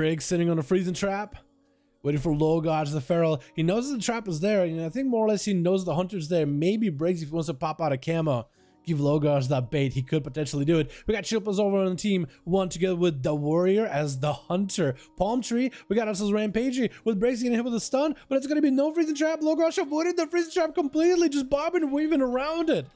Briggs sitting on a freezing trap, waiting for Logosh the Feral. He knows the trap is there, and I think more or less he knows the hunter's there. Maybe Briggs, if he wants to pop out a camo, give Logosh that bait, he could potentially do it. We got Chilpas over on the team one together with the Warrior as the hunter. Palm Tree, we got ourselves Rampagey with Briggs getting hit with a stun, but it's going to be no freezing trap. Logosh avoided the freezing trap completely, just bobbing and weaving around it.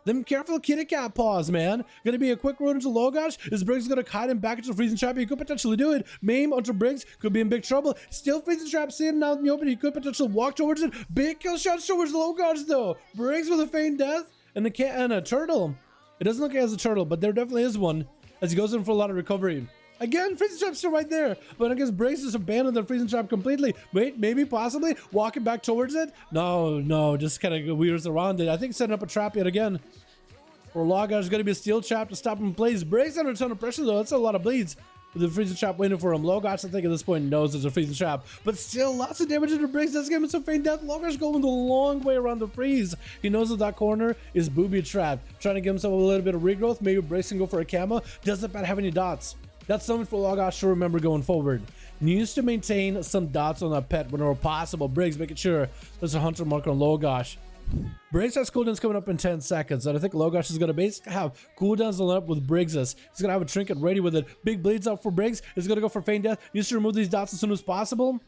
Them careful kitty cat paws, man. Gonna be a quick road into Logosh. Is Briggs gonna kite him back into the freezing trap? He could potentially do it. Maim onto Briggs could be in big trouble. Still freezing trap sitting out in the open. He could potentially walk towards it. Big kill shots towards Logosh though. Briggs with a feigned death and a turtle. It doesn't look like he has a turtle, but there definitely is one as he goes in for a lot of recovery. Again, freezing trap's still right there, but I guess Briggs just abandoned the freezing trap completely. Wait, maybe, possibly, walking back towards it? No, just kind of weirds around it. I think setting up a trap yet again. For Logosh, going to be a steel trap to stop him in place. Briggs under a ton of pressure though, that's a lot of bleeds. With the freezing trap waiting for him. Logosh, I think at this point knows there's a freezing trap, but still lots of damage into Briggs. That's giving him some faint death. Logosh going the long way around the freeze. He knows that corner is booby trapped. Trying to give himself a little bit of regrowth. Maybe Briggs can go for a camo. Doesn't have any dots. That's something for Logosh to remember going forward. Needs to maintain some dots on that pet whenever possible. Briggs making sure there's a hunter marker on Logosh. Briggs has cooldowns coming up in 10 seconds, and I think Logosh is going to basically have cooldowns lined up with Briggs's. He's going to have a trinket ready with it. Big bleeds out for Briggs. He's going to go for feign death. Needs to remove these dots as soon as possible.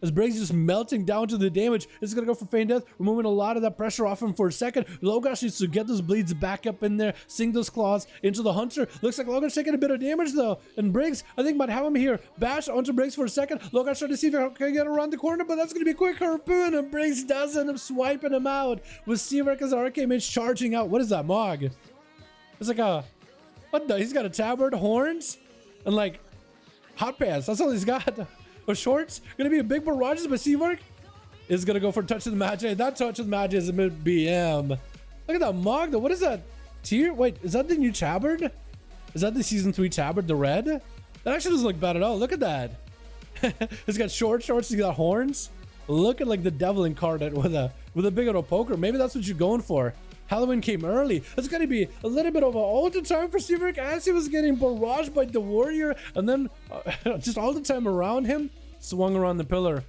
As Briggs is just melting down to the damage, he's going to go for feign death, removing a lot of that pressure off him for a second. Logosh needs to get those bleeds back up in there, sink those claws into the hunter. Looks like Logosh taking a bit of damage though, and Briggs, I think, might have him here. Bash onto Briggs for a second. Logosh trying to see if he can get around the corner, but that's going to be a quick harpoon, and Briggs does end up swiping him out with Seaverk as Arcane Mage charging out. What is that, Mog? It's like a... what the? He's got a tabard, horns, and like hot pants. That's all he's got. Or shorts. Gonna be a big barrage, but Seaverk is gonna go for touch of the magic. That touch of the magic is a mid BM. Look at that Mog though. What is that? Tier? Wait, is that the new tabard? Is that the season 3 tabard, the red? That actually doesn't look bad at all. Look at that. He's got short shorts, he's got horns. Looking like the devil incarnate with a big old poker. Maybe that's what you're going for. Halloween came early. It's gonna be a little bit of an alter time for Seaverk as he was getting barraged by the Warrior, and then just all the time around him, swung around the pillar.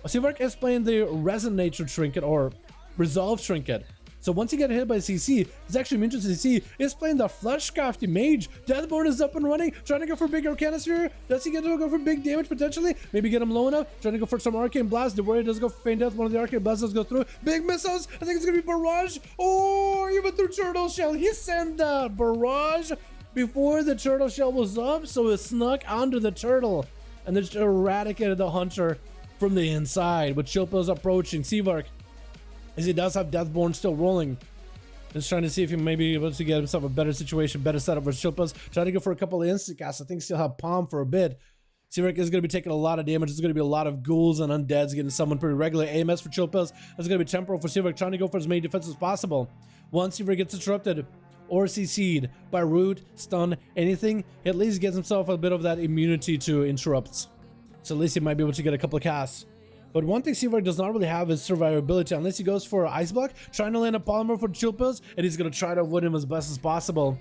Seaverk is playing the Resonator trinket or Resolve trinket. So once he gets hit by CC, it's actually interesting to see. He's playing the Fleshcrafty Mage. Deathborn is up and running, trying to go for big Arcana Sphere. Does he get to go for big damage potentially? Maybe get him low enough. Trying to go for some Arcane Blast. The Warrior does go for Feign Death. One of the Arcane Blasts does go through. Big missiles. I think it's going to be Barrage. Oh, even through Turtle Shell. He sent that Barrage before the Turtle Shell was up, so it snuck onto the Turtle and just eradicated the Hunter from the inside. With Chilpa's approaching Seaverk, as he does have Deathborn still rolling. Just trying to see if he may be able to get himself a better situation, better setup for Chilpas. Trying to go for a couple of instant casts. I think still have Palm for a bit. Seaverk is going to be taking a lot of damage. There's going to be a lot of ghouls and undeads getting summoned pretty regularly. AMS for Chilpas. There's going to be temporal for Seaverk, trying to go for as many defenses as possible. Once Seaverk gets interrupted or CC'd by root, stun, anything, he at least gets himself a bit of that immunity to interrupts. So at least he might be able to get a couple of casts. But one thing Seaverk does not really have is survivability, unless he goes for Ice Block, trying to land a Polymer for Chilpas, and he's going to try to avoid him as best as possible.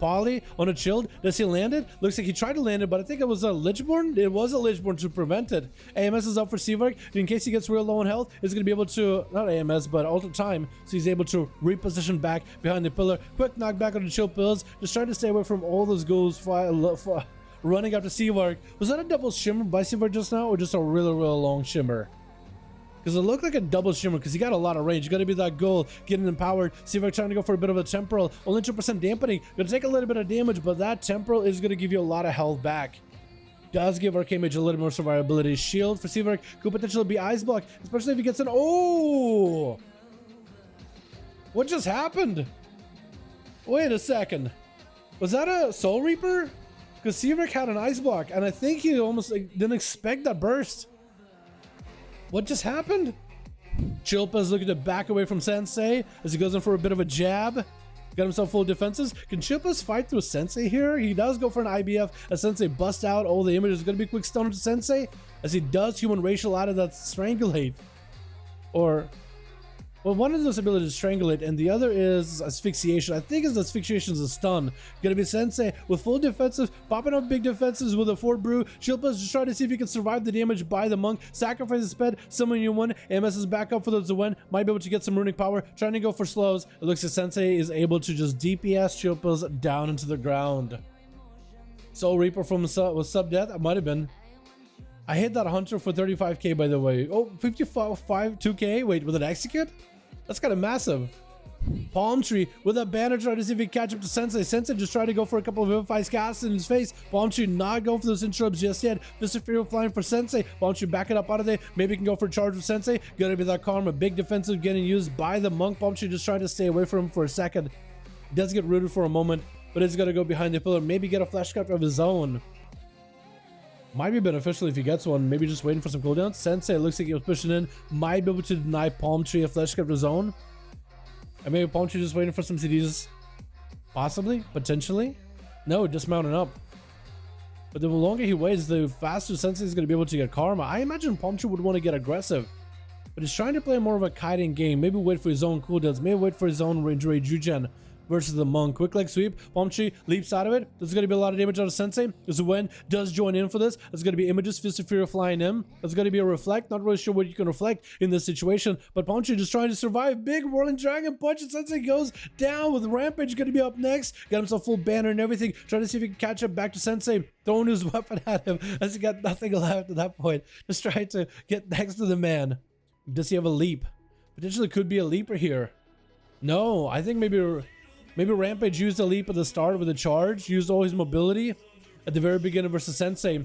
Poly on a Chilled, does he land it? Looks like he tried to land it, but I think it was a Lichborn. It was a Lichborn to prevent it. AMS is up for Seaverk. In case he gets real low on health, he's going to be able to, not AMS, but alter time, so he's able to reposition back behind the pillar. Quick knockback on the Chilpas, just trying to stay away from all those ghouls running after Seaverk. Was that a double shimmer by Seaverk just now, or just a really long shimmer? Because it looked like a double shimmer, because he got a lot of range. Got to be that goal, getting empowered. Seaverk trying to go for a bit of a temporal. Only 2% dampening. Going to take a little bit of damage, but that temporal is going to give you a lot of health back. Does give Arcane Mage a little more survivability. Shield for Seaverk could potentially be Ice Block, especially if he gets an... oh! What just happened? Wait a second. Was that a Soul Reaper? Because Seaverk had an Ice Block, and I think he almost didn't expect that burst. What just happened? Chilpa's looking to back away from Sensei as he goes in for a bit of a jab. Got himself full defenses. Can Chilpa's fight through Sensei here? He does go for an IBF as Sensei busts out all the images. Going to be a quick stun to Sensei as he does human racial out of that Strangulate. Or Well, one of those abilities is Strangulate, and the other is Asphyxiation. I think it's Asphyxiation is a stun. Gonna be Sensei with full defensive, popping up big defenses with a Fort Brew. Shilpa's just trying to see if he can survive the damage by the monk. Sacrifice his pet, summon you one. MS is back up for those to win. Might be able to get some runic power. Trying to go for slows. It looks like Sensei is able to just DPS Shilpa's down into the ground. Soul Reaper from with sub death. It might have been. I hit that hunter for 35k by the way. Oh, 2k. Wait, with an execute? That's kind of massive. Palm Tree with a banner trying to see if he can catch up to Sensei. Sensei just tried to go for a couple of Vivify casts in his face. Palm Tree not going for those interrupts just yet. Fist of Fury flying for Sensei. Palm Tree back it up out of there. Maybe he can go for a charge with Sensei. Gonna be that Karma. Big defensive getting used by the monk. Palm Tree just trying to stay away from him for a second. Does get rooted for a moment, but he's gonna go behind the pillar. Maybe get a flash cut of his own. Might be beneficial if he gets one. Maybe just waiting for some cooldowns. Sensei looks like he was pushing in. Might be able to deny Palm Tree a flesh script of his own. And maybe Palm Tree just waiting for some CDs. Possibly. Potentially. No, just mounting up. But the longer he waits, the faster Sensei is going to be able to get Karma. I imagine Palm Tree would want to get aggressive. But he's trying to play more of a kiting game. Maybe wait for his own cooldowns. Maybe wait for his own range Jugen versus the monk. Quick leg sweep. Palm Tree leaps out of it. There's going to be a lot of damage out of Sensei. Zuwen does join in for this. There's going to be Images, Fist of Fury flying in. There's going to be a reflect. Not really sure what you can reflect in this situation, but Palm Tree just trying to survive. Big whirling dragon punch, and Sensei goes down with Rampage going to be up next. Got himself full banner and everything. Trying to see if he can catch up back to Sensei. Throwing his weapon at him as he got nothing left at that point. Just trying to get next to the man. Does he have a leap? Potentially could be a leaper here. No, I think maybe Rampage used a leap at the start with a charge, used all his mobility at the very beginning versus Sensei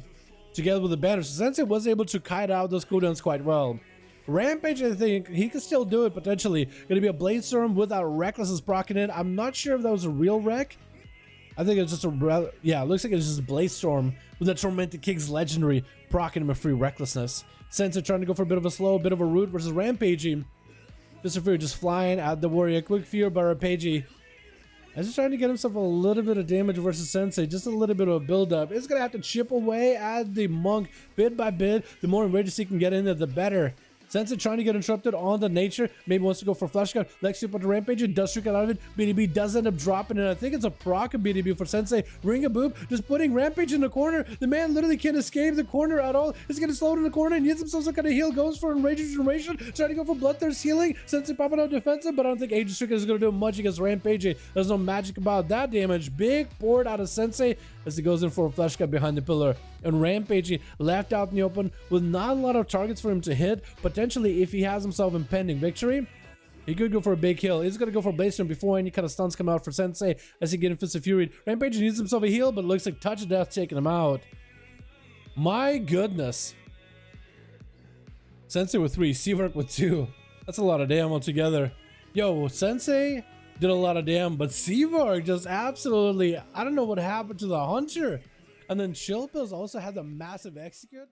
together with the banner. So Sensei was able to kite out those cooldowns quite well. Rampage, I think he could still do it potentially. Gonna be a Blade Storm without Recklessness proccing in. I'm not sure if that was a real wreck. I think it's just a, yeah, it looks like it's just a Blade Storm with the Tormented King's legendary proccing him a free Recklessness. Sensei trying to go for a bit of a slow, bit of a root versus Rampagey. Fist of Fury just flying at the warrior. Quick fear by Rampagey. I'm just trying to get himself a little bit of damage versus Sensei, just a little bit of a build-up. It's gonna have to chip away at the monk bit by bit. The more enraged he can get in there, the better. Sensei trying to get interrupted on the nature. Maybe wants to go for flash cut. Leg sweep on the Rampage. Does trick out of it. BDB does end up dropping it. I think it's a proc of BDB for Sensei. Ring a boop. Just putting Rampage in the corner. The man literally can't escape the corner at all. He's getting slowed in the corner and needs himself some kind of heal. Goes for Enraged Regeneration. Trying to go for Bloodthirst healing. Sensei popping out defensive, but I don't think Aegis Trick is going to do much against Rampage. There's no magic about that damage. Big board out of Sensei as he goes in for a flash cut behind the pillar. And Rampage left out in the open with not a lot of targets for him to hit. Potentially, if he has himself impending victory, he could go for a big kill. He's going to go for a Blaze Storm before any kind of stuns come out for Sensei as he gets in Fist of Fury. Rampage needs himself a heal, but it looks like Touch of Death taking him out. My goodness. Sensei with 3, Seavark with 2. That's a lot of damn altogether. Yo, Sensei did a lot of damn, but Seavark just absolutely, I don't know what happened to the Hunter. And then Shilpa's also had the massive execute.